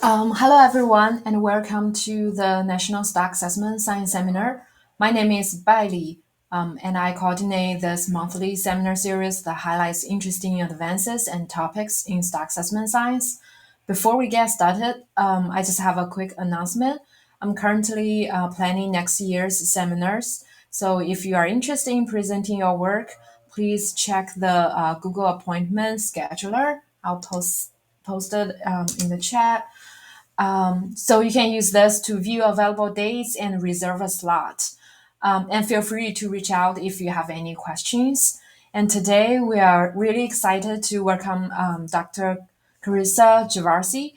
Hello, everyone, and welcome to the National Stock Assessment Science Seminar. My name is Bailey, and I coordinate this monthly seminar series that highlights interesting advances and topics in stock assessment science. Before we get started, I just have a quick announcement. I'm currently planning next year's seminars, so if you are interested in presenting your work, please check the Google appointment scheduler. I'll post it in the chat. So you can use this to view available dates and reserve a slot. And feel free to reach out if you have any questions. And today we are really excited to welcome Dr. Carissa Gervasi.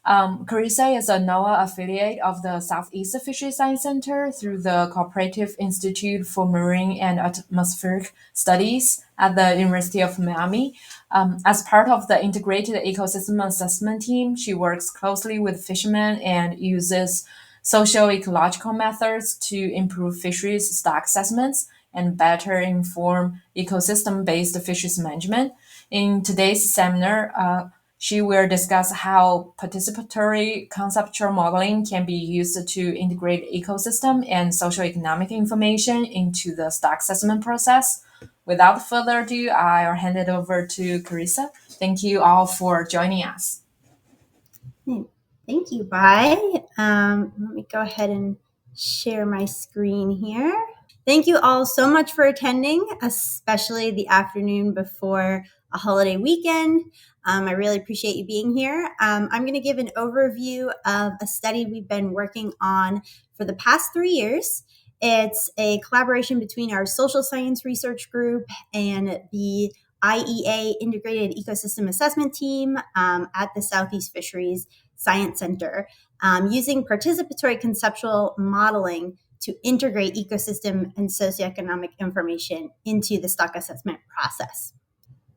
Carissa is a NOAA affiliate of the Southeast Fisheries Science Center through the Cooperative Institute for Marine and Atmospheric Studies at the University of Miami. As part of the integrated ecosystem assessment team, she works closely with fishermen and uses socio-ecological methods to improve fisheries stock assessments and better inform ecosystem-based fisheries management. In today's seminar, she will discuss how participatory conceptual modeling can be used to integrate ecosystem and socioeconomic information into the stock assessment process. Without further ado, I'll hand it over to Carissa. Thank you all for joining us. Thank you, Bai. Let me go ahead and share my screen here. Thank you all so much for attending, especially the afternoon before a holiday weekend. I really appreciate you being here. I'm going to give an overview of a study we've been working on for the past 3 years. It's a collaboration between our social science research group and the IEA Integrated Ecosystem Assessment Team at the Southeast Fisheries Science Center, using participatory conceptual modeling to integrate ecosystem and socioeconomic information into the stock assessment process.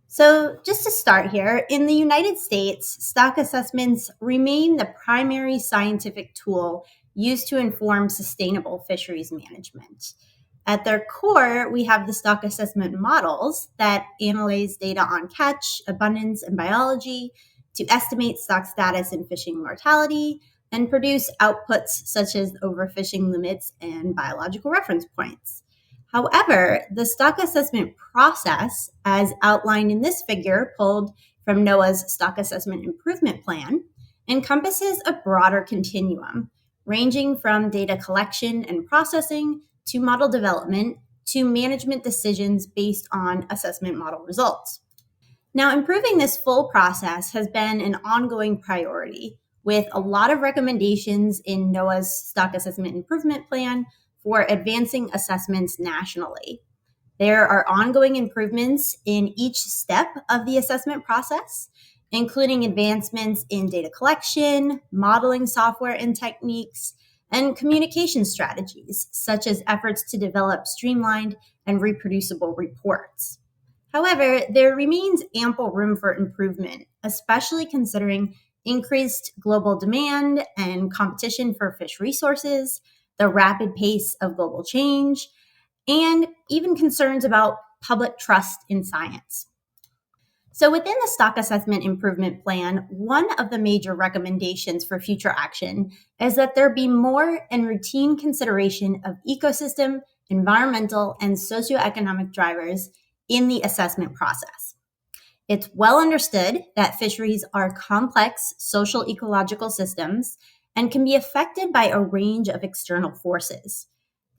So just to start here, in the United States, stock assessments remain the primary scientific tool used to inform sustainable fisheries management. At their core, we have the stock assessment models that analyze data on catch, abundance, and biology to estimate stock status and fishing mortality, and produce outputs such as overfishing limits and biological reference points. However, the stock assessment process, as outlined in this figure pulled from NOAA's Stock Assessment Improvement Plan, encompasses a broader continuum, ranging from data collection and processing to model development to management decisions based on assessment model results. Now, improving this full process has been an ongoing priority, with a lot of recommendations in NOAA's Stock Assessment Improvement Plan for advancing assessments nationally. There are ongoing improvements in each step of the assessment process, including advancements in data collection, modeling software and techniques, and communication strategies, such as efforts to develop streamlined and reproducible reports. However, there remains ample room for improvement, especially considering increased global demand and competition for fish resources, the rapid pace of global change, and even concerns about public trust in science. So within the Stock Assessment Improvement Plan, one of the major recommendations for future action is that there be more and routine consideration of ecosystem, environmental, and socioeconomic drivers in the assessment process. It's well understood that fisheries are complex social ecological systems and can be affected by a range of external forces.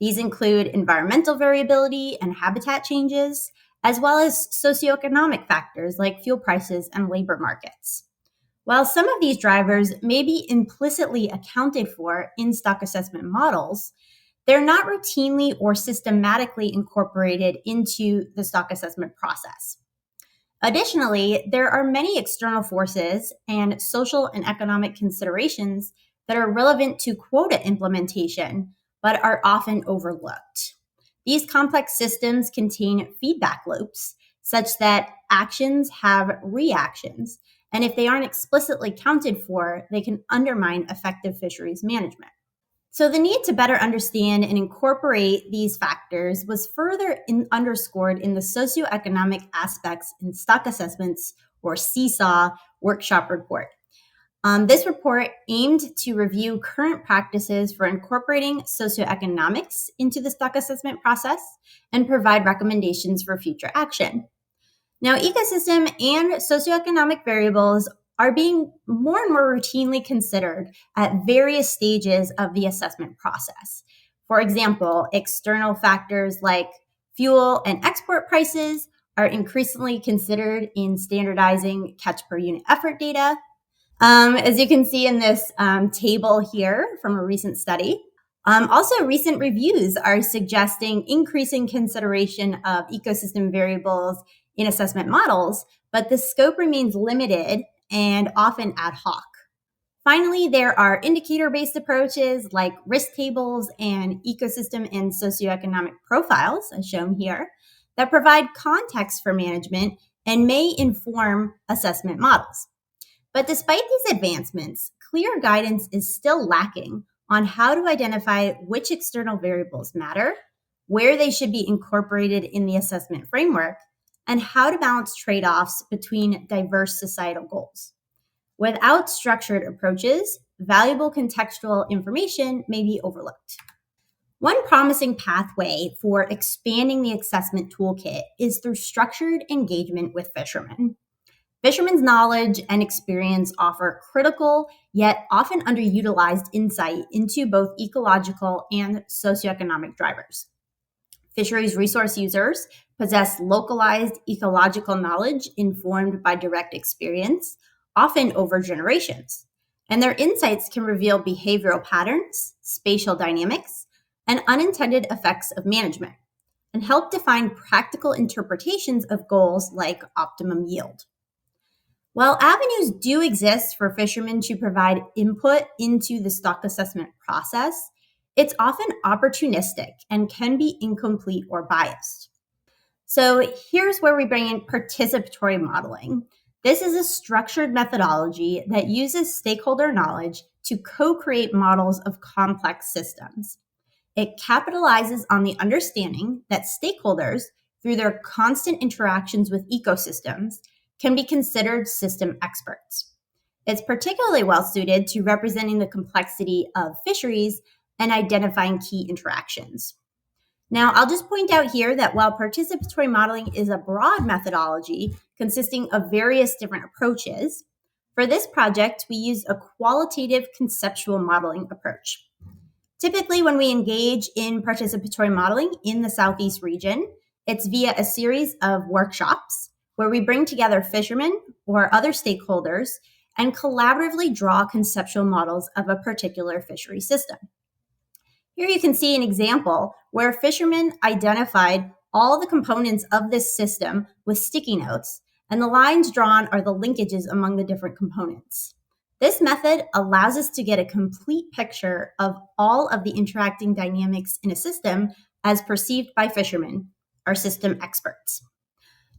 These include environmental variability and habitat changes, as well as socioeconomic factors like fuel prices and labor markets. While some of these drivers may be implicitly accounted for in stock assessment models, they're not routinely or systematically incorporated into the stock assessment process. Additionally, there are many external forces and social and economic considerations that are relevant to quota implementation, but are often overlooked. These complex systems contain feedback loops such that actions have reactions, and if they aren't explicitly counted for, they can undermine effective fisheries management. So the need to better understand and incorporate these factors was further underscored in the socioeconomic aspects in stock assessments, or SESAW, workshop report. This report aimed to review current practices for incorporating socioeconomics into the stock assessment process and provide recommendations for future action. Now, ecosystem and socioeconomic variables are being more and more routinely considered at various stages of the assessment process. For example, external factors like fuel and export prices are increasingly considered in standardizing catch per unit effort data. As you can see in this table here from a recent study, also recent reviews are suggesting increasing consideration of ecosystem variables in assessment models, but the scope remains limited and often ad hoc. Finally, there are indicator-based approaches like risk tables and ecosystem and socioeconomic profiles, as shown here, that provide context for management and may inform assessment models. But despite these advancements, clear guidance is still lacking on how to identify which external variables matter, where they should be incorporated in the assessment framework, and how to balance trade-offs between diverse societal goals. Without structured approaches, valuable contextual information may be overlooked. One promising pathway for expanding the assessment toolkit is through structured engagement with fishermen. Fishermen's knowledge and experience offer critical yet often underutilized insight into both ecological and socioeconomic drivers. Fisheries resource users possess localized ecological knowledge informed by direct experience, often over generations, and their insights can reveal behavioral patterns, spatial dynamics, and unintended effects of management, and help define practical interpretations of goals like optimum yield. While avenues do exist for fishermen to provide input into the stock assessment process, it's often opportunistic and can be incomplete or biased. So here's where we bring in participatory modeling. This is a structured methodology that uses stakeholder knowledge to co-create models of complex systems. It capitalizes on the understanding that stakeholders, through their constant interactions with ecosystems, can be considered system experts. It's particularly well suited to representing the complexity of fisheries and identifying key interactions. Now, I'll just point out here that while participatory modeling is a broad methodology consisting of various different approaches, for this project, we use a qualitative conceptual modeling approach. Typically, when we engage in participatory modeling in the Southeast region, it's via a series of workshops where we bring together fishermen or other stakeholders and collaboratively draw conceptual models of a particular fishery system. Here you can see an example where fishermen identified all the components of this system with sticky notes, and the lines drawn are the linkages among the different components. This method allows us to get a complete picture of all of the interacting dynamics in a system as perceived by fishermen, our system experts.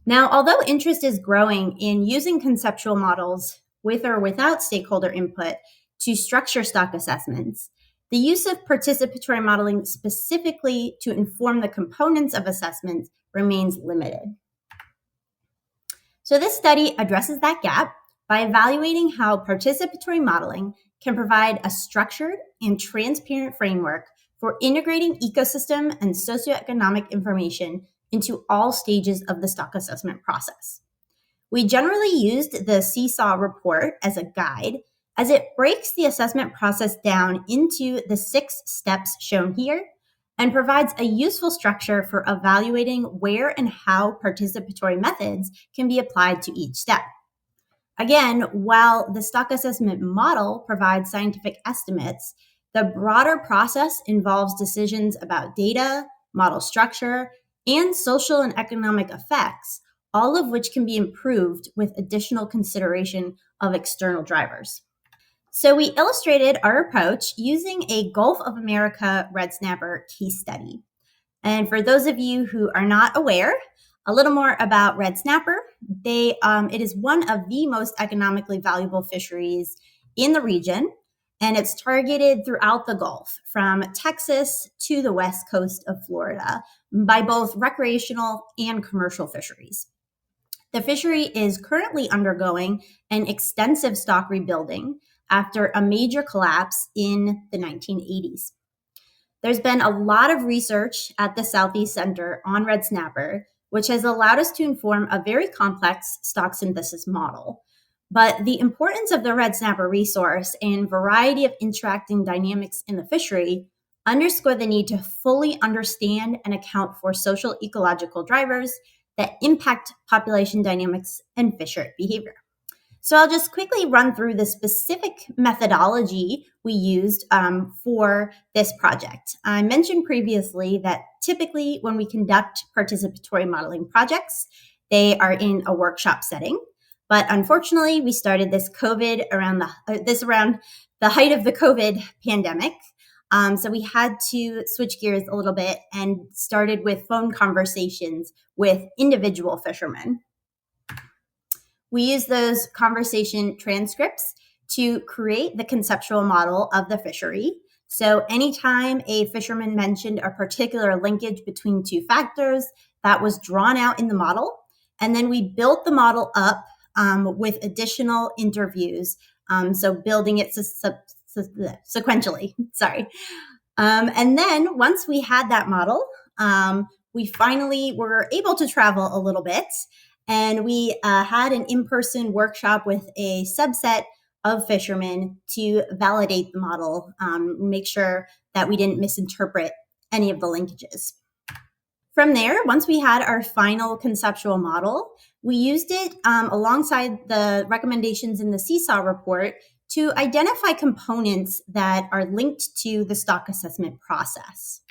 Now, although interest is growing in using conceptual models with or without stakeholder input to structure stock assessments, the use of participatory modeling specifically to inform the components of assessments remains limited. So this study addresses that gap by evaluating how participatory modeling can provide a structured and transparent framework for integrating ecosystem and socioeconomic information into all stages of the stock assessment process. We generally used the Seesaw report as a guide, as it breaks the assessment process down into the 6 steps shown here and provides a useful structure for evaluating where and how participatory methods can be applied to each step. Again, while the stock assessment model provides scientific estimates, the broader process involves decisions about data, model structure, and social and economic effects, all of which can be improved with additional consideration of external drivers. So we illustrated our approach using a Gulf of America red snapper case study. And for those of you who are not aware, a little more about red snapper. It is one of the most economically valuable fisheries in the region, and it's targeted throughout the Gulf, from Texas to the west coast of Florida, by both recreational and commercial fisheries. The fishery is currently undergoing an extensive stock rebuilding, after a major collapse in the 1980s. There's been a lot of research at the Southeast Center on red snapper, which has allowed us to inform a very complex stock synthesis model. But the importance of the red snapper resource and variety of interacting dynamics in the fishery underscore the need to fully understand and account for social ecological drivers that impact population dynamics and fisher behavior. So I'll just quickly run through the specific methodology we used for this project. I mentioned previously that typically when we conduct participatory modeling projects, they are in a workshop setting. But unfortunately, we started this around the height of the COVID pandemic. So we had to switch gears a little bit and started with phone conversations with individual fishermen. We use those conversation transcripts to create the conceptual model of the fishery. So anytime a fisherman mentioned a particular linkage between two factors, that was drawn out in the model. And then we built the model up with additional interviews. So building it sequentially, sorry. And then once we had that model, we finally were able to travel a little bit. And we had an in-person workshop with a subset of fishermen to validate the model, make sure that we didn't misinterpret any of the linkages. From there, once we had our final conceptual model, we used it alongside the recommendations in the Seesaw report to identify components that are linked to the stock assessment process.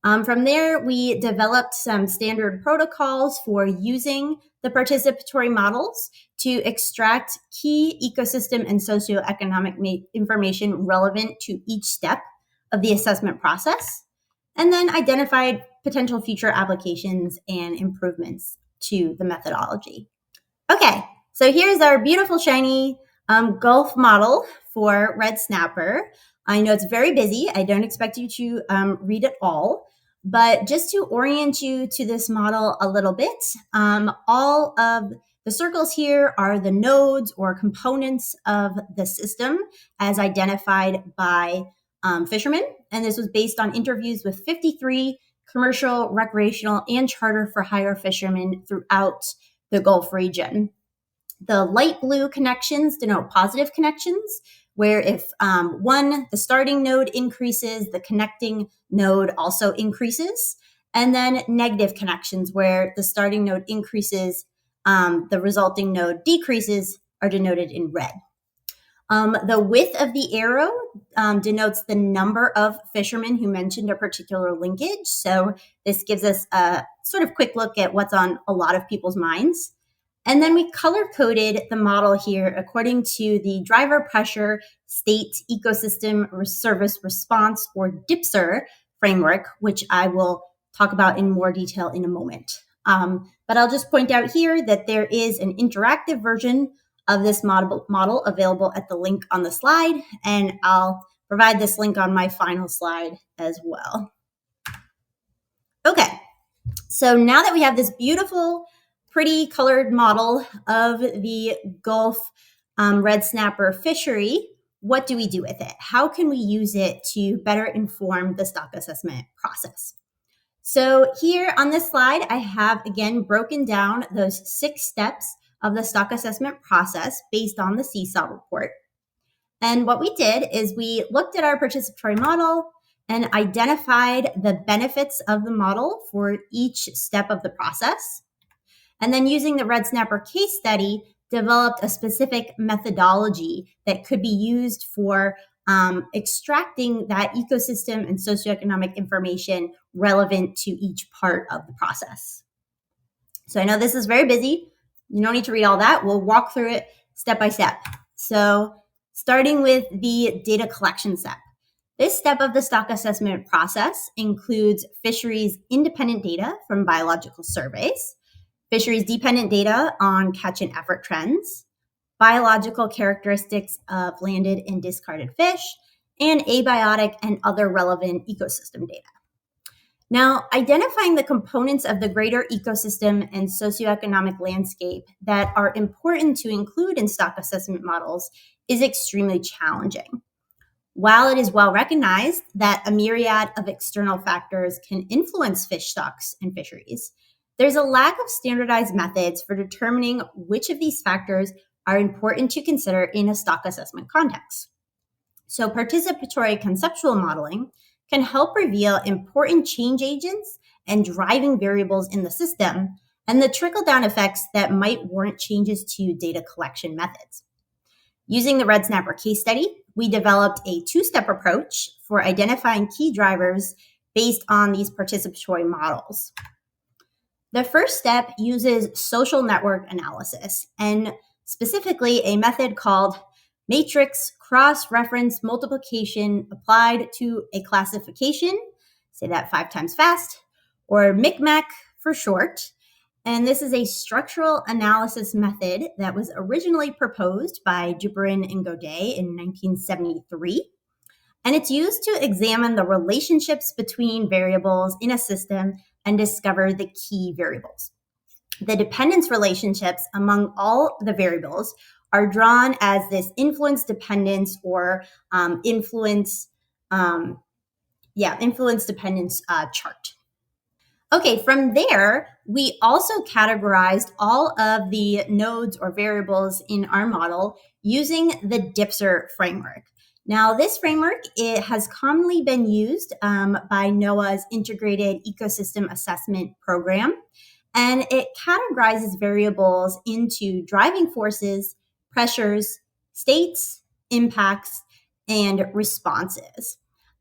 From there, we developed some standard protocols for using the participatory models to extract key ecosystem and socioeconomic information relevant to each step of the assessment process, and then identified potential future applications and improvements to the methodology. Okay, so here's our beautiful, shiny Gulf model for red snapper. I know it's very busy. I don't expect you to read it all. But just to orient you to this model a little bit, all of the circles here are the nodes or components of the system as identified by fishermen. And this was based on interviews with 53 commercial, recreational, and charter for hire fishermen throughout the Gulf region. The light blue connections denote positive connections, where if the starting node increases, the connecting node also increases. And then negative connections, where the starting node increases, the resulting node decreases, are denoted in red. The width of the arrow denotes the number of fishermen who mentioned a particular linkage. So this gives us a sort of quick look at what's on a lot of people's minds. And then we color-coded the model here according to the driver pressure state ecosystem service response, or DIPSR framework, which I will talk about in more detail in a moment. But I'll just point out here that there is an interactive version of this model available at the link on the slide, and I'll provide this link on my final slide as well. Okay, so now that we have this beautiful, pretty colored model of the Gulf red snapper fishery, what do we do with it? How can we use it to better inform the stock assessment process? So here on this slide, I have again broken down those 6 steps of the stock assessment process based on the Seesaw report. And what we did is we looked at our participatory model and identified the benefits of the model for each step of the process. And then using the red snapper case study, developed a specific methodology that could be used for extracting that ecosystem and socioeconomic information relevant to each part of the process. So I know this is very busy. You don't need to read all that. We'll walk through it step by step. So starting with the data collection step. This step of the stock assessment process includes fisheries independent data from biological surveys, fisheries dependent data on catch and effort trends, biological characteristics of landed and discarded fish, and abiotic and other relevant ecosystem data. Now, identifying the components of the greater ecosystem and socioeconomic landscape that are important to include in stock assessment models is extremely challenging. While it is well recognized that a myriad of external factors can influence fish stocks and fisheries, there's a lack of standardized methods for determining which of these factors are important to consider in a stock assessment context. So, participatory conceptual modeling can help reveal important change agents and driving variables in the system and the trickle down effects that might warrant changes to data collection methods. Using the red snapper case study, we developed a two-step approach for identifying key drivers based on these participatory models. The first step uses social network analysis, and specifically a method called matrix cross-reference multiplication applied to a classification, say that 5 times fast, or MICMAC for short. And this is a structural analysis method that was originally proposed by Jibrin and Godet in 1973. And it's used to examine the relationships between variables in a system and discover the key variables. The dependence relationships among all the variables are drawn as this influence dependence or influence dependence chart. Okay, from there, we also categorized all of the nodes or variables in our model using the DIPSR framework. Now, this framework, it has commonly been used by NOAA's Integrated Ecosystem Assessment Program, and it categorizes variables into driving forces, pressures, states, impacts, and responses.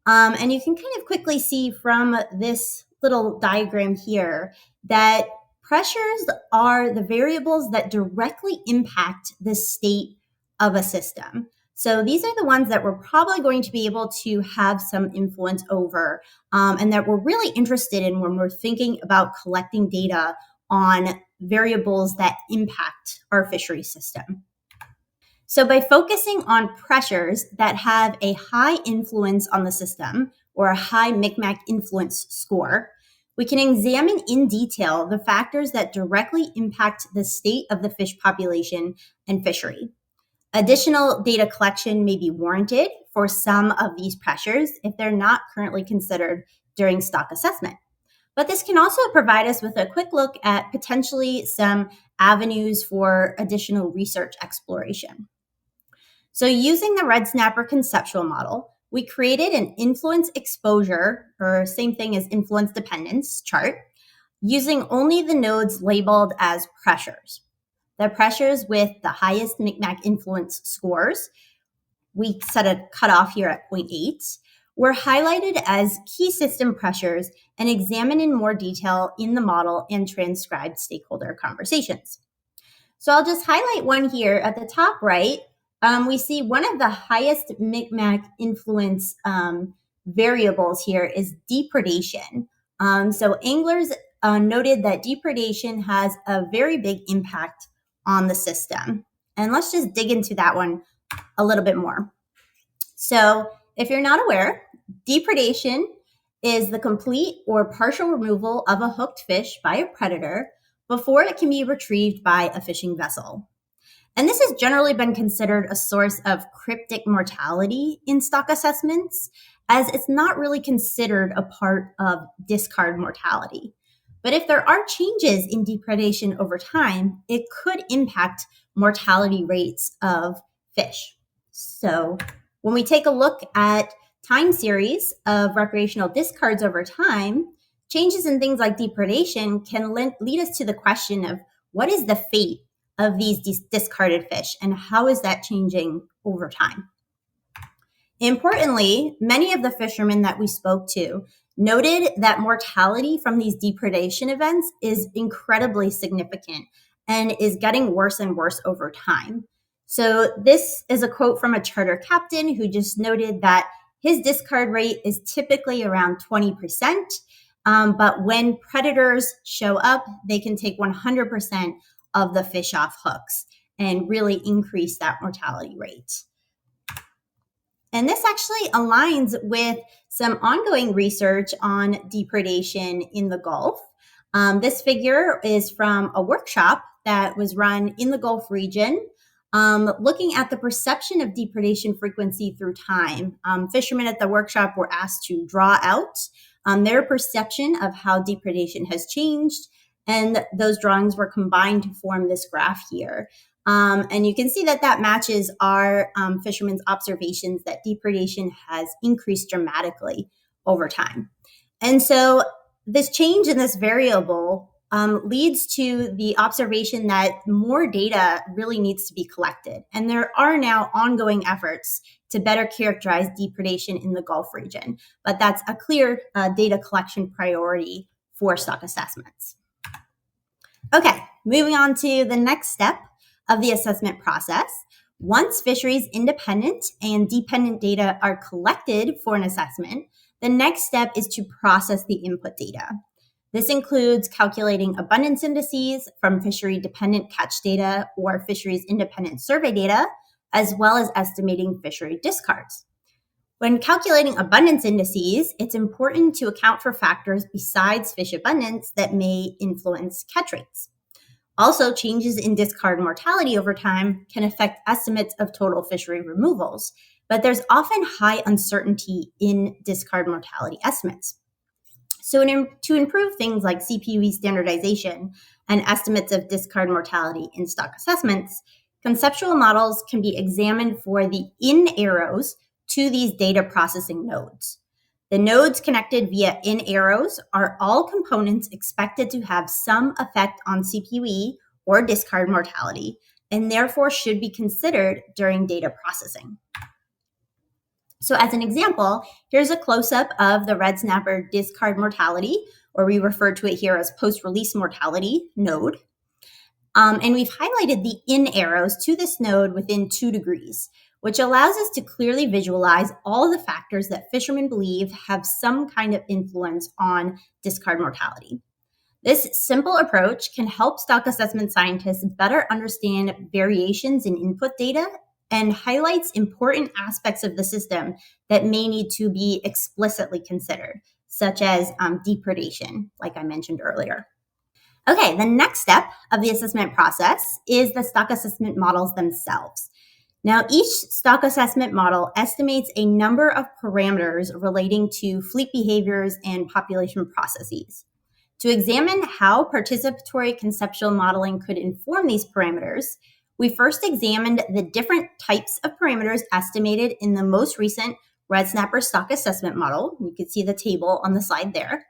And you can kind of quickly see from this little diagram here that pressures are the variables that directly impact the state of a system. So these are the ones that we're probably going to be able to have some influence over and that we're really interested in when we're thinking about collecting data on variables that impact our fishery system. So by focusing on pressures that have a high influence on the system or a high MICMAC influence score, we can examine in detail the factors that directly impact the state of the fish population and fishery. Additional data collection may be warranted for some of these pressures if they're not currently considered during stock assessment. But this can also provide us with a quick look at potentially some avenues for additional research exploration. So using the red snapper conceptual model, we created an influence exposure, or same thing as influence dependence chart, using only the nodes labeled as pressures. The pressures with the highest MICMAC influence scores, we set a cutoff here at 0.8, were highlighted as key system pressures and examined in more detail in the model and transcribed stakeholder conversations. So I'll just highlight one here at the top right. We see one of the highest MICMAC influence variables here is depredation. So anglers noted that depredation has a very big impact on the system. And let's just dig into that one a little bit more. So if you're not aware, depredation is the complete or partial removal of a hooked fish by a predator before it can be retrieved by a fishing vessel. And this has generally been considered a source of cryptic mortality in stock assessments, as it's not really considered a part of discard mortality. But if there are changes in depredation over time, it could impact mortality rates of fish. So when we take a look at time series of recreational discards over time, changes in things like depredation can lead us to the question of what is the fate of these discarded fish and how is that changing over time? Importantly, many of the fishermen that we spoke to noted that mortality from these depredation events is incredibly significant and is getting worse and worse over time. So this is a quote from a charter captain who just noted that his discard rate is typically around 20%, but when predators show up, they can take 100% of the fish off hooks and really increase that mortality rate. And this actually aligns with some ongoing research on depredation in the Gulf. This figure is from a workshop that was run in the Gulf region, looking at the perception of depredation frequency through time. Fishermen at the workshop were asked to draw out their perception of how depredation has changed, and those drawings were combined to form this graph here. And you can see that that matches our fishermen's observations that depredation has increased dramatically over time. And so this change in this variable leads to the observation that more data really needs to be collected. And there are now ongoing efforts to better characterize depredation in the Gulf region, but that's a clear data collection priority for stock assessments. Okay, moving on to the next step of the assessment process. Once fisheries independent and dependent data are collected for an assessment, the next step is to process the input data. This includes calculating abundance indices from fishery dependent catch data or fisheries independent survey data, as well as estimating fishery discards. When calculating abundance indices, it's important to account for factors besides fish abundance that may influence catch rates. Also, changes in discard mortality over time can affect estimates of total fishery removals, but there's often high uncertainty in discard mortality estimates. So to improve things like CPUE standardization and estimates of discard mortality in stock assessments, conceptual models can be examined for the in arrows to these data processing nodes. The nodes connected via in arrows are all components expected to have some effect on CPUE or discard mortality, and therefore should be considered during data processing. So as an example, here's a close-up of the red snapper discard mortality, or we refer to it here as post-release mortality node. And we've highlighted the in arrows to this node within 2 degrees, which allows us to clearly visualize all the factors that fishermen believe have some kind of influence on discard mortality. This simple approach can help stock assessment scientists better understand variations in input data and highlights important aspects of the system that may need to be explicitly considered, such as depredation, like I mentioned earlier. Okay, the next step of the assessment process is the stock assessment models themselves. Now, each stock assessment model estimates a number of parameters relating to fleet behaviors and population processes. To examine how participatory conceptual modeling could inform these parameters, we first examined the different types of parameters estimated in the most recent red snapper stock assessment model. You can see the table on the slide there.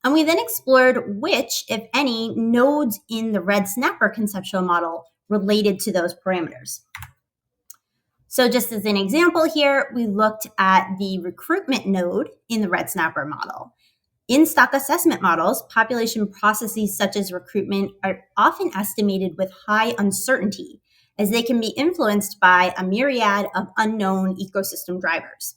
And we then explored which, if any, nodes in the red snapper conceptual model related to those parameters. So just as an example here, we looked at the recruitment node in the red snapper model. In stock assessment models, population processes such as recruitment are often estimated with high uncertainty, as they can be influenced by a myriad of unknown ecosystem drivers.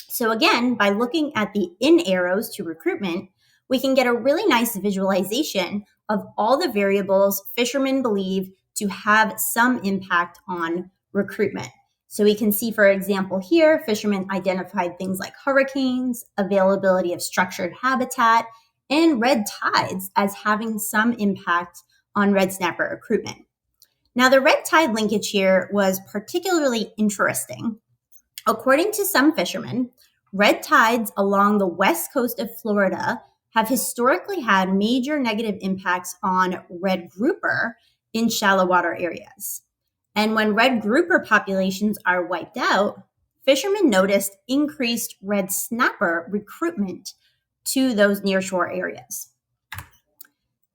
So again, by looking at the in arrows to recruitment, we can get a really nice visualization of all the variables fishermen believe to have some impact on recruitment. So we can see, for example, here, fishermen identified things like hurricanes, availability of structured habitat, and red tides as having some impact on red snapper recruitment. Now, the red tide linkage here was particularly interesting. According to some fishermen, red tides along the west coast of Florida have historically had major negative impacts on red grouper in shallow water areas. And when red grouper populations are wiped out, fishermen noticed increased red snapper recruitment to those nearshore areas.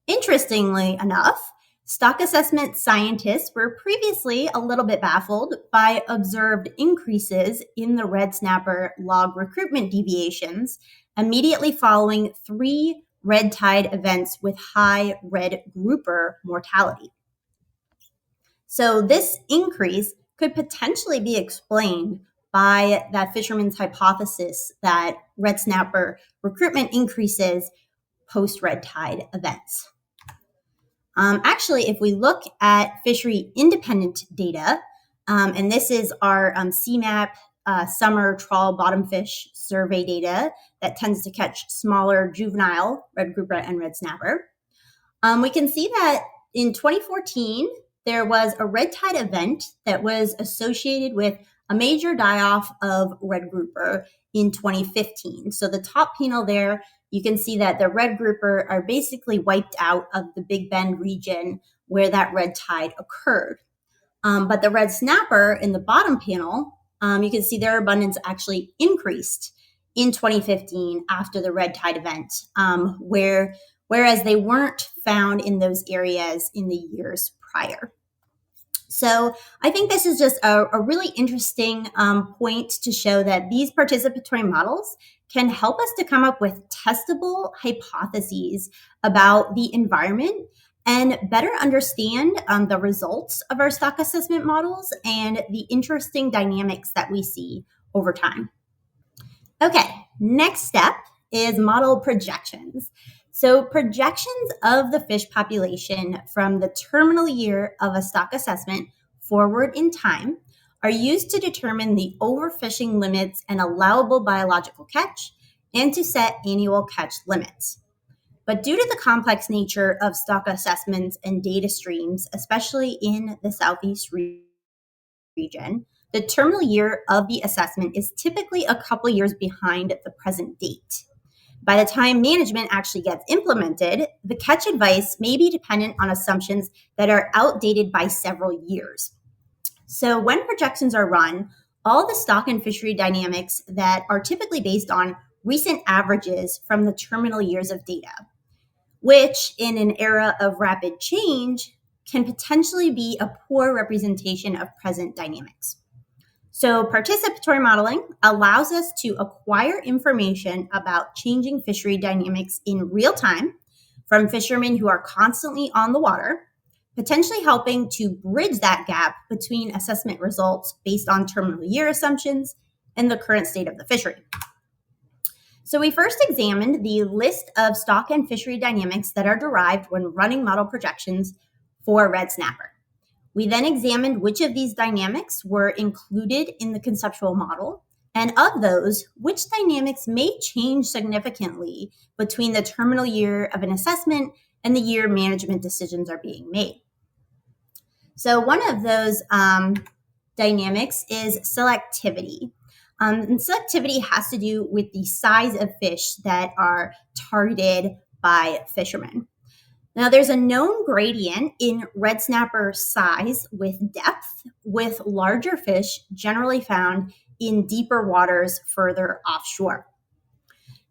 Interestingly enough, stock assessment scientists were previously a little bit baffled by observed increases in the red snapper log recruitment deviations immediately following 3 red tide events with high red grouper mortality. So this increase could potentially be explained by that fisherman's hypothesis that red snapper recruitment increases post-red tide events. Actually, if we look at fishery independent data, and this is our CMAP summer trawl bottom fish survey data that tends to catch smaller juvenile red grouper and red snapper. We can see that in 2014, there was a red tide event that was associated with a major die-off of red grouper in 2015. So the top panel there, you can see that the red grouper are basically wiped out of the Big Bend region where that red tide occurred. But the red snapper in the bottom panel, you can see their abundance actually increased in 2015 after the red tide event, whereas they weren't found in those areas in the years prior. So I think this is just a really interesting point to show that these participatory models can help us to come up with testable hypotheses about the environment and better understand the results of our stock assessment models and the interesting dynamics that we see over time. Okay, next step is model projections. So projections of the fish population from the terminal year of a stock assessment forward in time are used to determine the overfishing limits and allowable biological catch and to set annual catch limits. But due to the complex nature of stock assessments and data streams, especially in the Southeast region, the terminal year of the assessment is typically a couple years behind the present date. By the time management actually gets implemented, the catch advice may be dependent on assumptions that are outdated by several years. So when projections are run, all the stock and fishery dynamics that are typically based on recent averages from the terminal years of data, which in an era of rapid change can potentially be a poor representation of present dynamics. So participatory modeling allows us to acquire information about changing fishery dynamics in real time from fishermen who are constantly on the water, potentially helping to bridge that gap between assessment results based on terminal year assumptions and the current state of the fishery. So we first examined the list of stock and fishery dynamics that are derived when running model projections for red snapper. We then examined which of these dynamics were included in the conceptual model, and of those, which dynamics may change significantly between the terminal year of an assessment and the year management decisions are being made. So one of those dynamics is selectivity. And selectivity has to do with the size of fish that are targeted by fishermen. Now, there's a known gradient in red snapper size with depth, with larger fish generally found in deeper waters further offshore.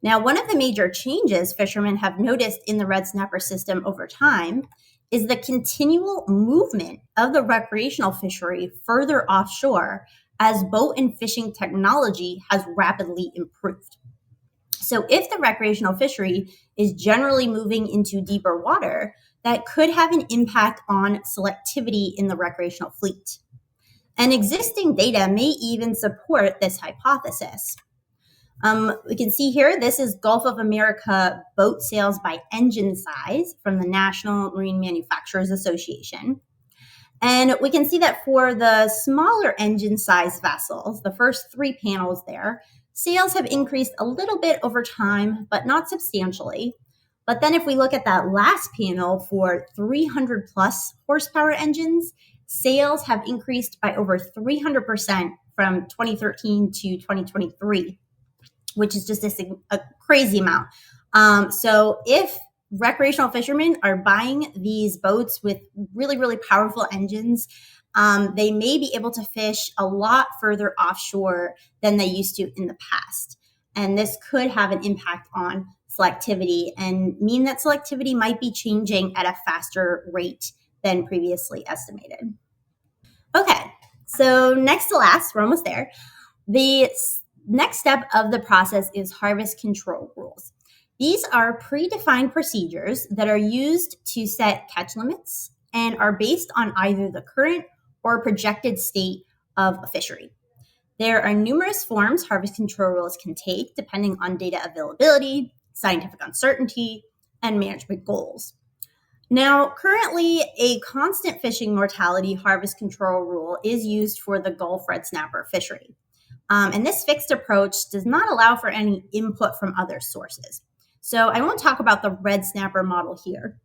Now, one of the major changes fishermen have noticed in the red snapper system over time is the continual movement of the recreational fishery further offshore as boat and fishing technology has rapidly improved. So if the recreational fishery is generally moving into deeper water, that could have an impact on selectivity in the recreational fleet. And existing data may even support this hypothesis. We can see here, this is Gulf of America boat sales by engine size from the National Marine Manufacturers Association. And we can see that for the smaller engine size vessels, the first three panels there, sales have increased a little bit over time, but not substantially. But then if we look at that last panel for 300 plus horsepower engines, sales have increased by over 300% from 2013 to 2023, which is just a crazy amount. So if recreational fishermen are buying these boats with really, really powerful engines, they may be able to fish a lot further offshore than they used to in the past. And this could have an impact on selectivity and mean that selectivity might be changing at a faster rate than previously estimated. Okay, so next to last, we're almost there. The next step of the process is harvest control rules. These are predefined procedures that are used to set catch limits and are based on either the current or projected state of a fishery. There are numerous forms harvest control rules can take depending on data availability, scientific uncertainty, and management goals. Now, currently, a constant fishing mortality harvest control rule is used for the Gulf red snapper fishery. And this fixed approach does not allow for any input from other sources. So I won't talk about the red snapper model here,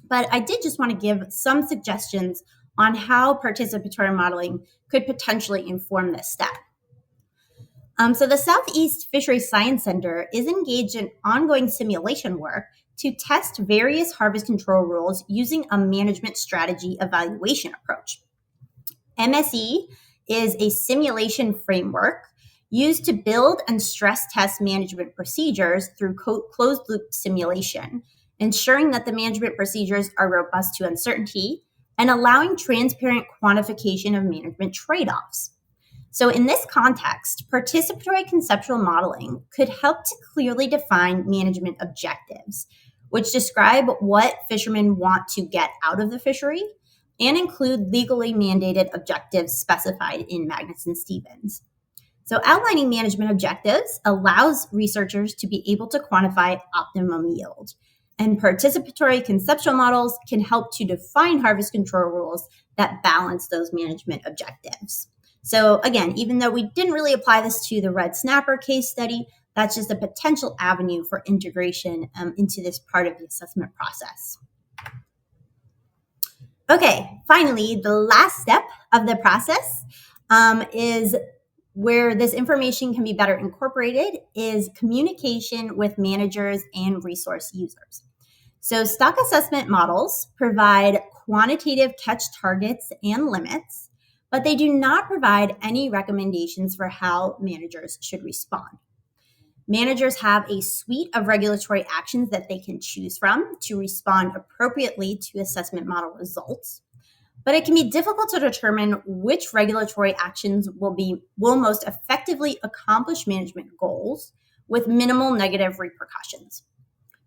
but I did just want to give some suggestions on how participatory modeling could potentially inform this step. So the Southeast Fisheries Science Center is engaged in ongoing simulation work to test various harvest control rules using a management strategy evaluation approach. MSE is a simulation framework used to build and stress test management procedures through closed loop simulation, ensuring that the management procedures are robust to uncertainty and allowing transparent quantification of management trade-offs. So in this context, participatory conceptual modeling could help to clearly define management objectives, which describe what fishermen want to get out of the fishery and include legally mandated objectives specified in Magnuson-Stevens. So outlining management objectives allows researchers to be able to quantify optimum yield. And participatory conceptual models can help to define harvest control rules that balance those management objectives. So again, even though we didn't really apply this to the red snapper case study, that's just a potential avenue for integration into this part of the assessment process. Okay, finally, the last step of the process is where this information can be better incorporated is communication with managers and resource users. So stock assessment models provide quantitative catch targets and limits, but they do not provide any recommendations for how managers should respond. Managers have a suite of regulatory actions that they can choose from to respond appropriately to assessment model results. But it can be difficult to determine which regulatory actions will most effectively accomplish management goals with minimal negative repercussions.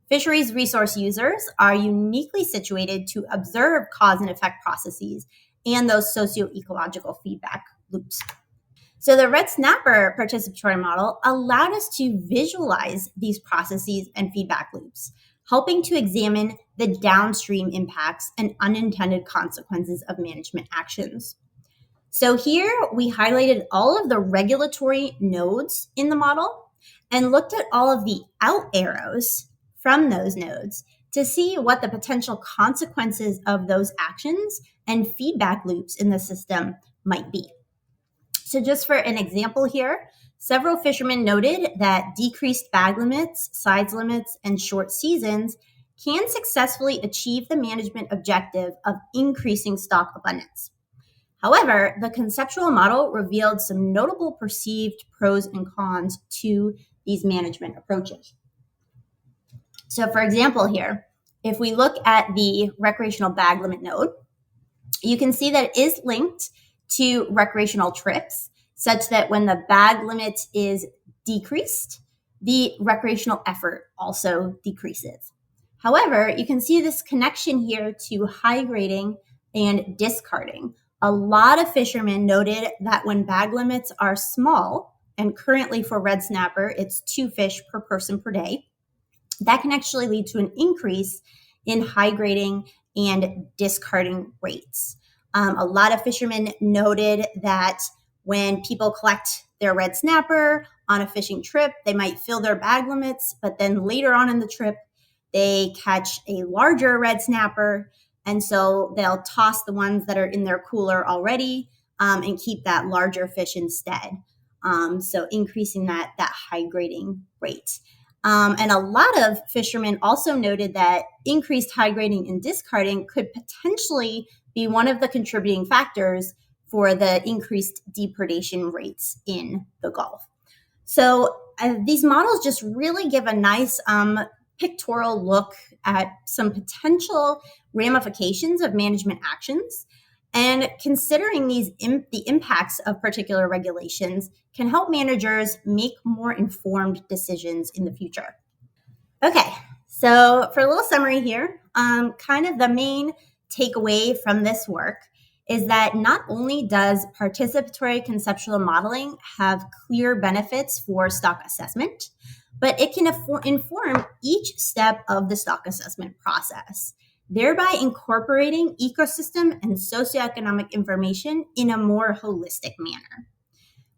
Fisheries resource users are uniquely situated to observe cause and effect processes and those socio-ecological feedback loops. So the red snapper participatory model allowed us to visualize these processes and feedback loops, helping to examine the downstream impacts and unintended consequences of management actions. So here we highlighted all of the regulatory nodes in the model and looked at all of the out arrows from those nodes to see what the potential consequences of those actions and feedback loops in the system might be. So just for an example here, several fishermen noted that decreased bag limits, size limits, and short seasons can successfully achieve the management objective of increasing stock abundance. However, the conceptual model revealed some notable perceived pros and cons to these management approaches. So for example here, if we look at the recreational bag limit node, you can see that it is linked to recreational trips, such that when the bag limit is decreased, the recreational effort also decreases. However, you can see this connection here to high grading and discarding. A lot of fishermen noted that when bag limits are small, and currently for red snapper, it's 2 fish per person per day, that can actually lead to an increase in high grading and discarding rates. A lot of fishermen noted that when people collect their red snapper on a fishing trip, they might fill their bag limits, but then later on in the trip, they catch a larger red snapper. And so they'll toss the ones that are in their cooler already and keep that larger fish instead. So increasing that high grading rate. And a lot of fishermen also noted that increased high grading and discarding could potentially be one of the contributing factors for the increased depredation rates in the Gulf. So these models just really give a nice pictorial look at some potential ramifications of management actions. And considering the impacts of particular regulations can help managers make more informed decisions in the future. Okay, so for a little summary here, kind of the main takeaway from this work is that not only does participatory conceptual modeling have clear benefits for stock assessment, but it can inform each step of the stock assessment process, thereby incorporating ecosystem and socioeconomic information in a more holistic manner.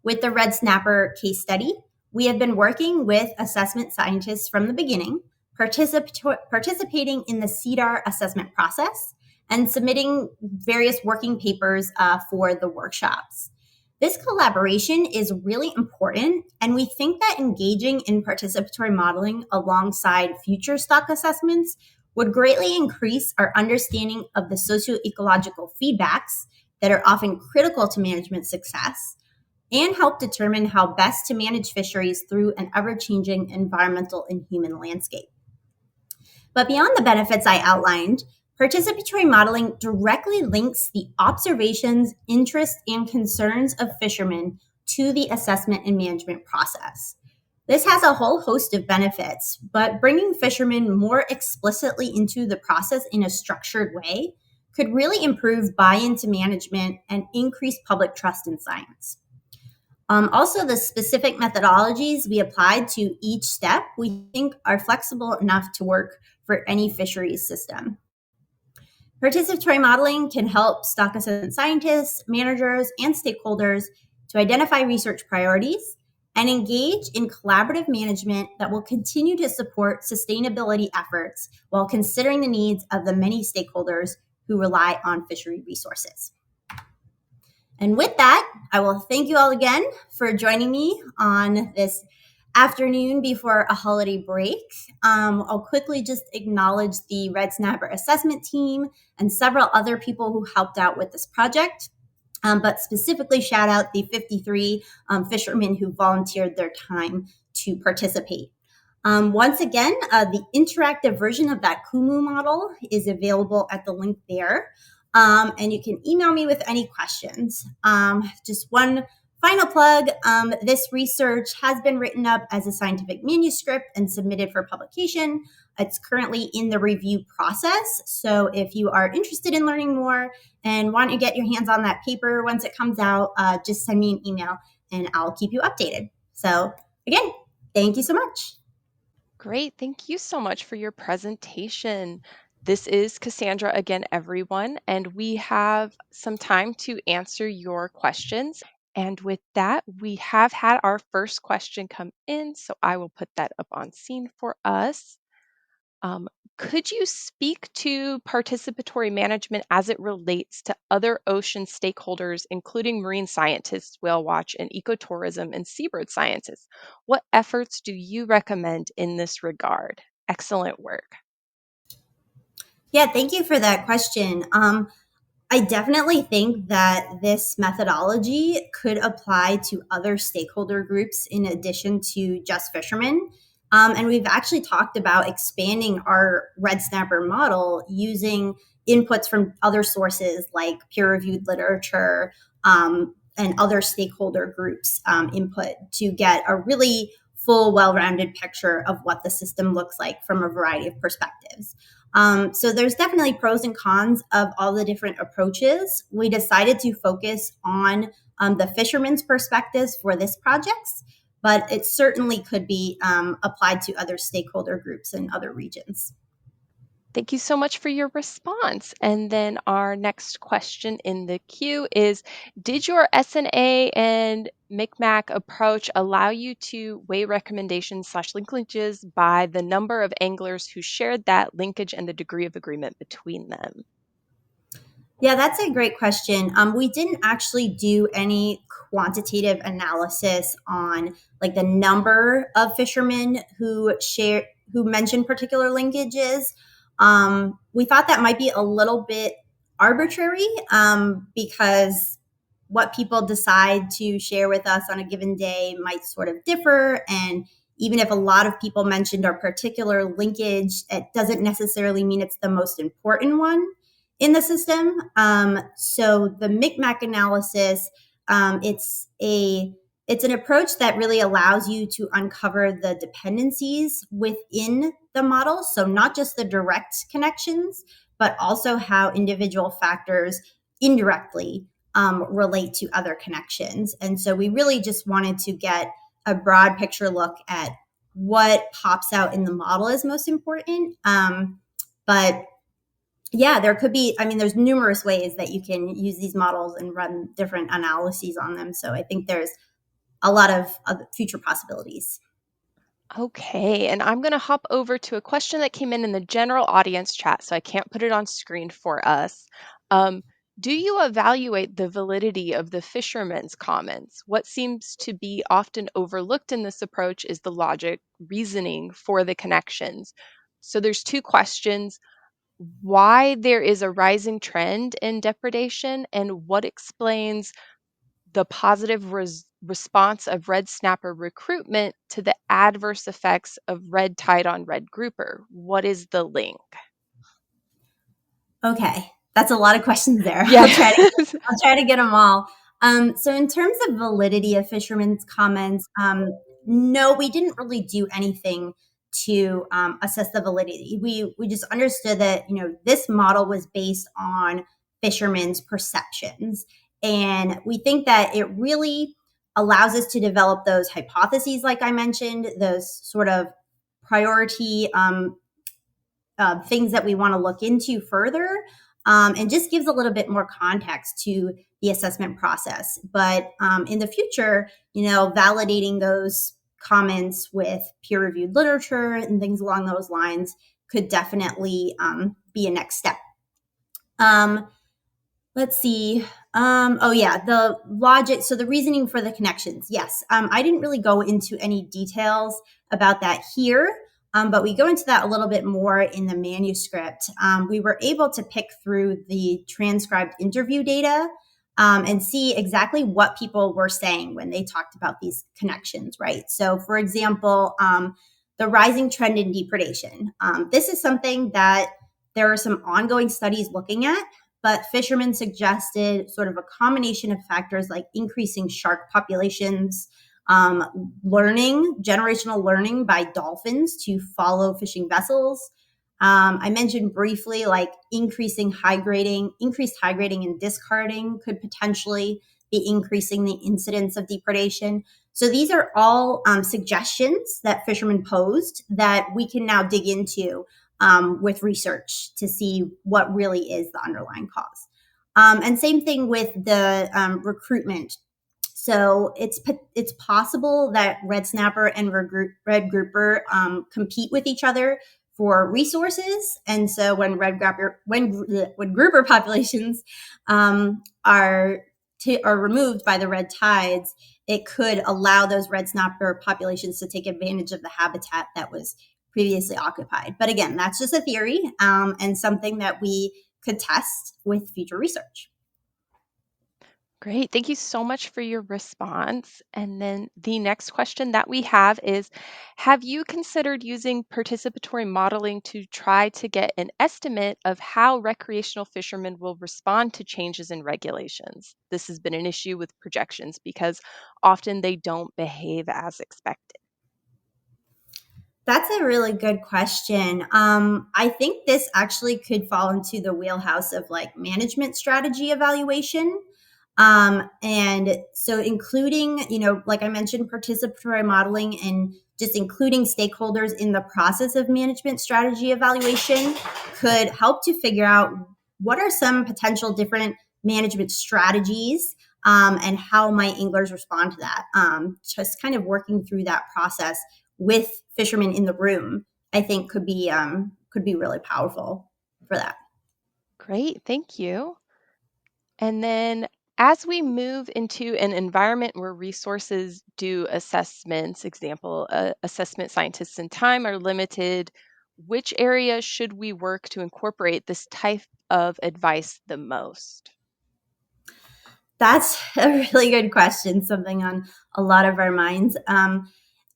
with the red snapper case study, we have been working with assessment scientists from the beginning, participating in the CDAR assessment process, and submitting various working papers for the workshops. This collaboration is really important, and we think that engaging in participatory modeling alongside future stock assessments would greatly increase our understanding of the socio-ecological feedbacks that are often critical to management success and help determine how best to manage fisheries through an ever-changing environmental and human landscape. But beyond the benefits I outlined, participatory modeling directly links the observations, interests, and concerns of fishermen to the assessment and management process. This has a whole host of benefits, but bringing fishermen more explicitly into the process in a structured way could really improve buy-in to management and increase public trust in science. Also, the specific methodologies we applied to each step we think are flexible enough to work for any fisheries system. Participatory modeling can help stock assessment scientists, managers, and stakeholders to identify research priorities and engage in collaborative management that will continue to support sustainability efforts while considering the needs of the many stakeholders who rely on fishery resources. And with that, I will thank you all again for joining me on this afternoon before a holiday break. I'll quickly just acknowledge the Red Snapper assessment team and several other people who helped out with this project, but specifically shout out the 53 fishermen who volunteered their time to participate. Once again, the interactive version of that Kumu model is available at the link there. And you can email me with any questions. Just one final plug, this research has been written up as a scientific manuscript and submitted for publication. It's currently in the review process. So if you are interested in learning more and want to get your hands on that paper once it comes out, just send me an email and I'll keep you updated. So again, thank you so much. Great. Thank you so much for your presentation. This is Cassandra again, everyone, and we have some time to answer your questions. And with that, we have had our first question come in, so I will put that up on scene for us. Could you speak to participatory management as it relates to other ocean stakeholders, including marine scientists, whale watch, and ecotourism and seabird scientists? What efforts do you recommend in this regard? Excellent work. Yeah, thank you for that question. I definitely think that this methodology could apply to other stakeholder groups in addition to just fishermen. And we've actually talked about expanding our red snapper model using inputs from other sources like peer-reviewed literature and other stakeholder groups input to get a really full, well-rounded picture of what the system looks like from a variety of perspectives. So there's definitely pros and cons of all the different approaches. We decided to focus on the fishermen's perspectives for this project, but it certainly could be applied to other stakeholder groups in other regions. Thank you so much for your response. And then our next question in the queue is, did your SNA and MCMAC approach allow you to weigh recommendations / linkages by the number of anglers who shared that linkage and the degree of agreement between them? Yeah, that's a great question. We didn't actually do any quantitative analysis on like the number of fishermen who mentioned particular linkages. We thought that might be a little bit arbitrary because what people decide to share with us on a given day might sort of differ. And even if a lot of people mentioned a particular linkage, it doesn't necessarily mean it's the most important one in the system. So the MCMAC analysis, it's an approach that really allows you to uncover the dependencies within the model. So not just the direct connections, but also how individual factors indirectly relate to other connections. And so we really just wanted to get a broad picture look at what pops out in the model as most important. But yeah, there could be, there's numerous ways that you can use these models and run different analyses on them. So I think there's a lot of future possibilities. Okay, and I'm going to hop over to a question that came in the general audience chat, so I can't put it on screen for us. Um, do you evaluate the validity of the fishermen's comments? What seems to be often overlooked in this approach is the logic reasoning for the connections. So there's two questions: why there is a rising trend in depredation, and what explains the positive response of red snapper recruitment to the adverse effects of red tide on red grouper. What is the link? Okay, that's a lot of questions there. Yes. I'll try to get them all. So in terms of validity of fishermen's comments, no, we didn't really do anything to assess the validity. We just understood that this model was based on fishermen's perceptions, and we think that it really allows us to develop those hypotheses, like I mentioned, those sort of priority things that we want to look into further, and just gives a little bit more context to the assessment process. But in the future, validating those comments with peer-reviewed literature and things along those lines could definitely be a next step. Let's see. Oh yeah, the logic. So the reasoning for the connections. Yes. I didn't really go into any details about that here, but we go into that a little bit more in the manuscript. We were able to pick through the transcribed interview data and see exactly what people were saying when they talked about these connections, right? So for example, the rising trend in depredation. This is something that there are some ongoing studies looking at, but fishermen suggested sort of a combination of factors like increasing shark populations, generational learning by dolphins to follow fishing vessels. I mentioned briefly like increased high grading and discarding could potentially be increasing the incidence of depredation. So these are all suggestions that fishermen posed that we can now dig into with research to see what really is the underlying cause. And same thing with the recruitment. So it's possible that red snapper and red grouper compete with each other for resources, and so when grouper populations are removed by the red tides, it could allow those red snapper populations to take advantage of the habitat that was previously occupied. But again, that's just a theory and something that we could test with future research. Great. Thank you so much for your response. And then the next question that we have you considered using participatory modeling to try to get an estimate of how recreational fishermen will respond to changes in regulations? This has been an issue with projections because often they don't behave as expected. That's a really good question. I think this actually could fall into the wheelhouse of like management strategy evaluation. And so including, like I mentioned, participatory modeling and just including stakeholders in the process of management strategy evaluation could help to figure out what are some potential different management strategies and how might anglers respond to that. Just kind of working through that process with fishermen in the room, I think could be really powerful for that. Great. Thank you. And then as we move into an environment where resources do assessments, example, assessment scientists and time are limited, which areas should we work to incorporate this type of advice the most? That's a really good question, something on a lot of our minds.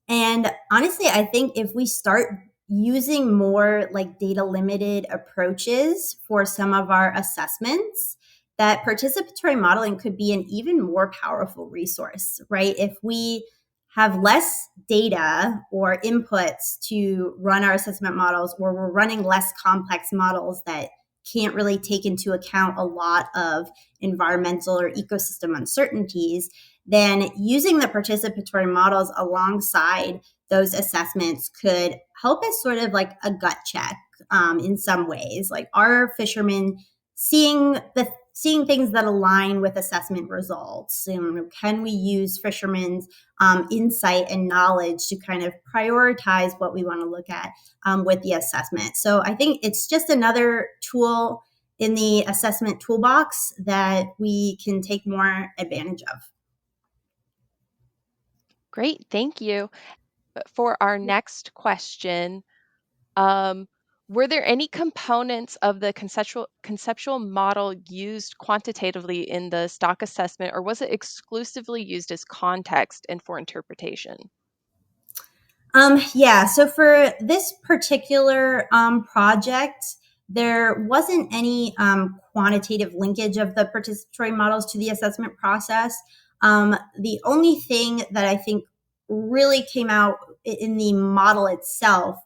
And honestly, I think if we start using more like data limited approaches for some of our assessments, that participatory modeling could be an even more powerful resource, right? If we have less data or inputs to run our assessment models, or we're running less complex models that can't really take into account a lot of environmental or ecosystem uncertainties, then using the participatory models alongside those assessments could help us sort of like a gut check in some ways. Like, are fishermen seeing seeing things that align with assessment results. Can we use fishermen's insight and knowledge to kind of prioritize what we want to look at with the assessment? So I think it's just another tool in the assessment toolbox that we can take more advantage of. Great, thank you. But for our next question, um, were there any components of the conceptual model used quantitatively in the stock assessment, or was it exclusively used as context and for interpretation? Yeah, so for this particular project, there wasn't any quantitative linkage of the participatory models to the assessment process. The only thing that I think really came out in the model itself,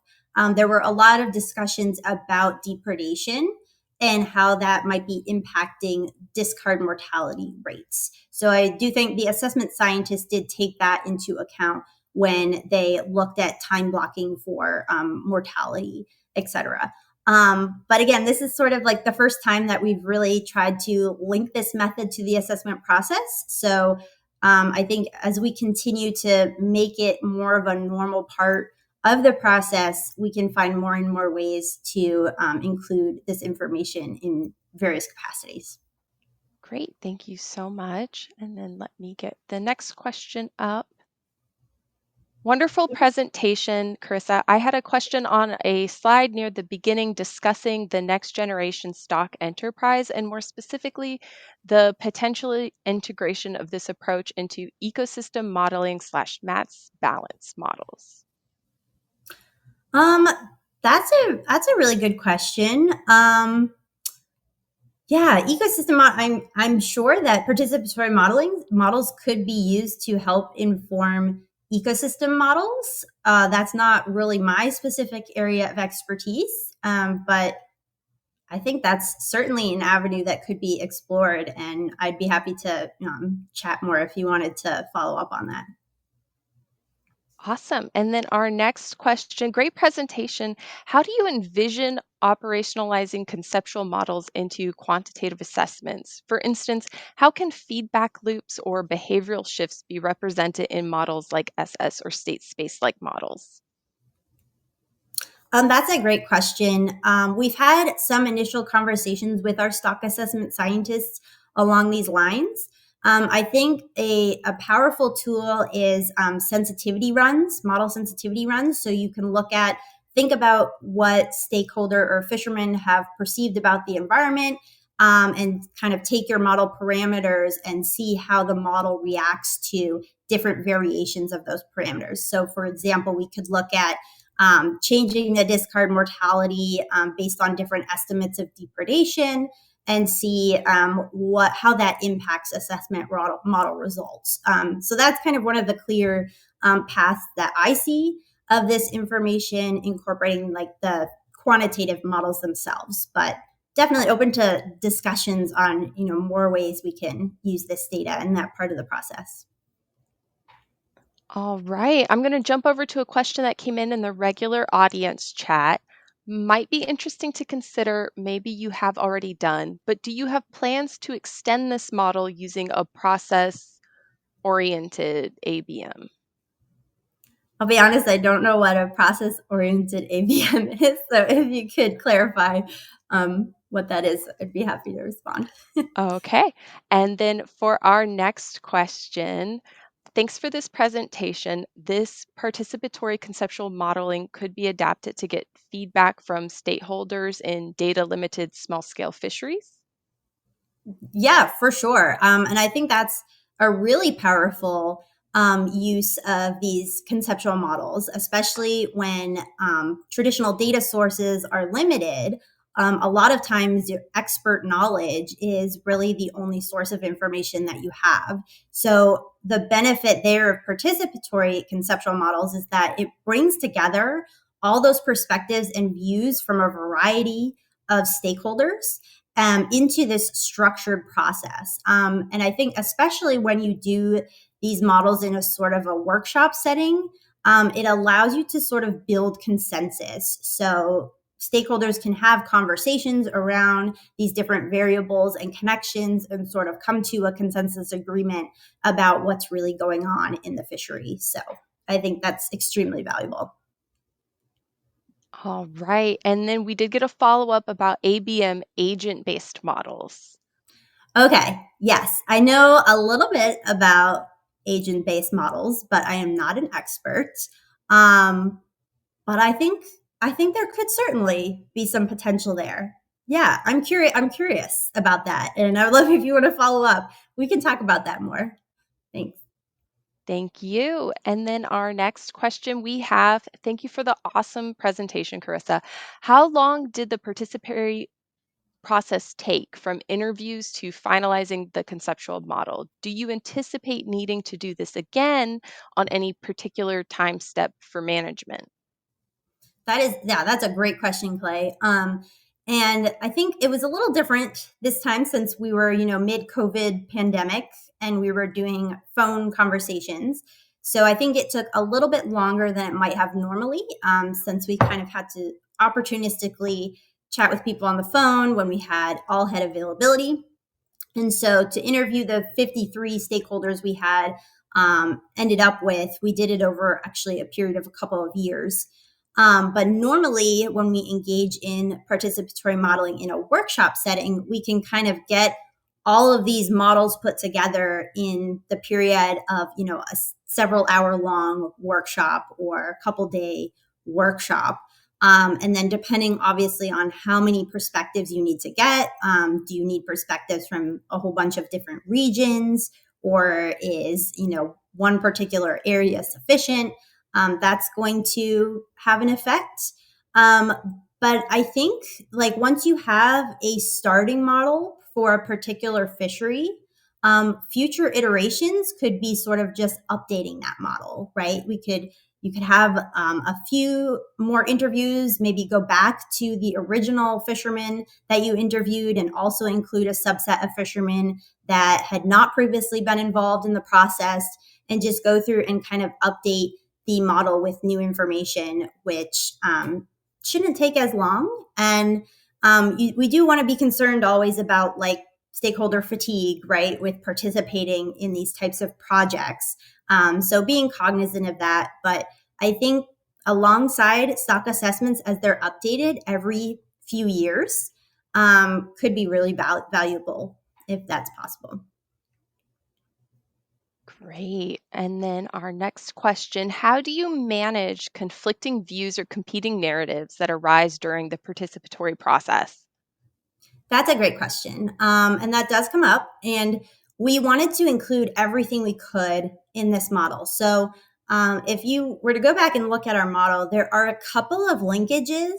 there were a lot of discussions about depredation and how that might be impacting discard mortality rates. So I do think the assessment scientists did take that into account when they looked at time blocking for mortality, et cetera. But again, this is sort of like the first time that we've really tried to link this method to the assessment process. So I think as we continue to make it more of a normal part of the process, we can find more and more ways to include this information in various capacities. Great, thank you so much. And then let me get the next question up. Wonderful presentation, Carissa. I had a question on a slide near the beginning discussing the next generation stock enterprise and more specifically, the potential integration of this approach into ecosystem modeling / mass balance models. Um, that's a really good question. Yeah, ecosystem. I'm sure that participatory modeling models could be used to help inform ecosystem models. That's not really my specific area of expertise, but I think that's certainly an avenue that could be explored, and I'd be happy to chat more if you wanted to follow up on that. Awesome. And then our next question, great presentation. How do you envision operationalizing conceptual models into quantitative assessments? For instance, how can feedback loops or behavioral shifts be represented in models like SS or state space like models? That's a great question. We've had some initial conversations with our stock assessment scientists along these lines. I think a powerful tool is sensitivity runs, model sensitivity runs. So you can think about what stakeholder or fishermen have perceived about the environment, and kind of take your model parameters and see how the model reacts to different variations of those parameters. So, for example, we could look at changing the discard mortality based on different estimates of depredation, and see how that impacts assessment model results. So that's kind of one of the clear paths that I see of this information incorporating like the quantitative models themselves. But definitely open to discussions on more ways we can use this data in that part of the process. All right. I'm going to jump over to a question that came in the regular audience chat. Might be interesting to consider, maybe you have already done, but do you have plans to extend this model using a process oriented ABM? I'll be honest, I don't know what a process oriented ABM is. So if you could clarify what that is, I'd be happy to respond. Okay. And then for our next question, thanks for this presentation. This participatory conceptual modeling could be adapted to get feedback from stakeholders in data limited small scale fisheries. Yeah, for sure. And I think that's a really powerful use of these conceptual models, especially when traditional data sources are limited. A lot of times, your expert knowledge is really the only source of information that you have. So, the benefit there of participatory conceptual models is that it brings together all those perspectives and views from a variety of stakeholders into this structured process. And I think, especially when you do these models in a sort of a workshop setting, it allows you to sort of build consensus. So, stakeholders can have conversations around these different variables and connections and sort of come to a consensus agreement about what's really going on in the fishery. So I think that's extremely valuable. All right. And then we did get a follow-up about ABM agent-based models. Okay, yes, I know a little bit about agent-based models, but I am not an expert. Um, but I think there could certainly be some potential there. Yeah, I'm curious about that, and I would love if you want to follow up. We can talk about that more. Thanks. Thank you. And then our next question we have, thank you for the awesome presentation, Carissa. How long did the participatory process take from interviews to finalizing the conceptual model? Do you anticipate needing to do this again on any particular time step for management? That's a great question, Clay. And I think it was a little different this time since we were, mid COVID pandemic and we were doing phone conversations. So I think it took a little bit longer than it might have normally, since we kind of had to opportunistically chat with people on the phone when we all had availability. And so to interview the 53 stakeholders we had ended up with, we did it over actually a period of a couple of years. But normally, when we engage in participatory modeling in a workshop setting, we can kind of get all of these models put together in the period of, a several hour long workshop or a couple day workshop. And then, depending obviously on how many perspectives you need to get, do you need perspectives from a whole bunch of different regions, or is one particular area sufficient? That's going to have an effect. Um, but I think like once you have a starting model for a particular fishery, future iterations could be sort of just updating that model, right? You could have a few more interviews, maybe go back to the original fishermen that you interviewed and also include a subset of fishermen that had not previously been involved in the process, and just go through and kind of update the model with new information, which shouldn't take as long. And we do want to be concerned always about like stakeholder fatigue, right, with participating in these types of projects. So being cognizant of that. But I think alongside stock assessments as they're updated every few years could be really valuable if that's possible. Great. And then our next question, how do you manage conflicting views or competing narratives that arise during the participatory process? That's a great question. And that does come up. And we wanted to include everything we could in this model. So if you were to go back and look at our model, there are a couple of linkages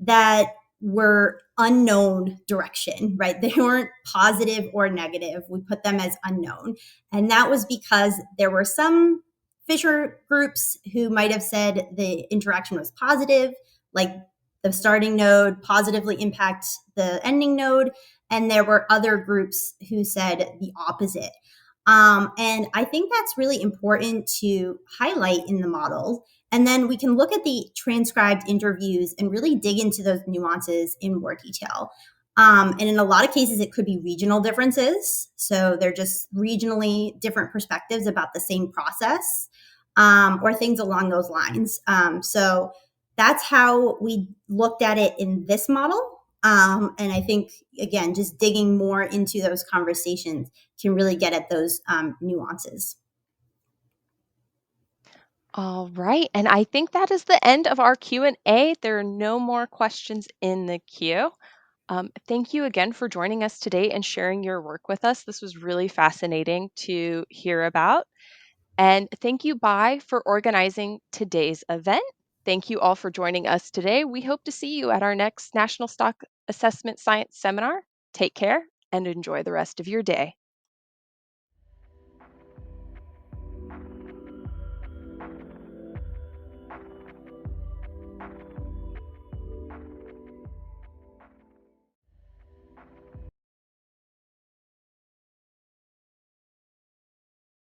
that were unknown direction, right? They weren't positive or negative. We put them as unknown. And that was because there were some fisher groups who might have said the interaction was positive, like the starting node positively impact the ending node. And there were other groups who said the opposite. And I think that's really important to highlight in the model. And then we can look at the transcribed interviews and really dig into those nuances in more detail. And in a lot of cases, it could be regional differences. So they're just regionally different perspectives about the same process, or things along those lines. So that's how we looked at it in this model. And I think, again, just digging more into those conversations can really get at those nuances. All right. And I think that is the end of our Q&A. There are no more questions in the queue. Thank you again for joining us today and sharing your work with us. This was really fascinating to hear about. And thank you, Bai, for organizing today's event. Thank you all for joining us today. We hope to see you at our next National Stock Assessment Science Seminar. Take care and enjoy the rest of your day.